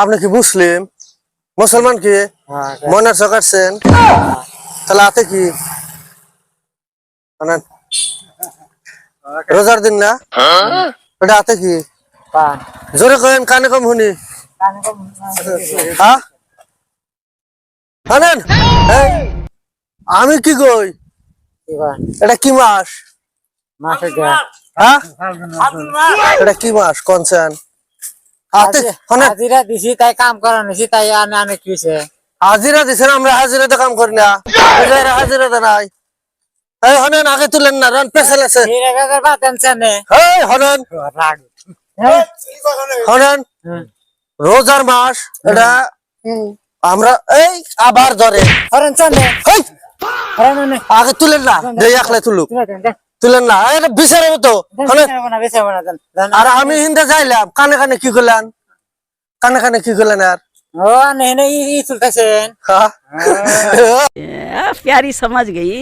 আপনি কি মুসলিম মুসলমান কি মনের কাটছেন তাহলে হাতে কি মানে রোজার দিন না এটা হাতে কি জোরে করেন কানে কম শুনি হ্যাঁ শোনেন আমি কি কই এটা কি মাস হ্যাঁ এটা কি মাস কনসেন হাজিরা দিছি তাই কাম করানো হয়েছে তাই অনেক কিছু হাজিরা দিছেন আমরা হাজিরাতে কাম করি না হাজিরাতে নাই এই হনেন আগে তুলেন না রান পেছাল আছে হনেন হনেন রোজার মাস এটা আমরা এই আবার ধরে আগে তুলেন না দেই একলা তুলুক তুলেন না এটা বিচারে তো আর আমি হিন্দে যাইলাম কানে কানে কি করলেন কানে কানে কি করলেন আর চলতেছেন हाँ प्यारी समझ गई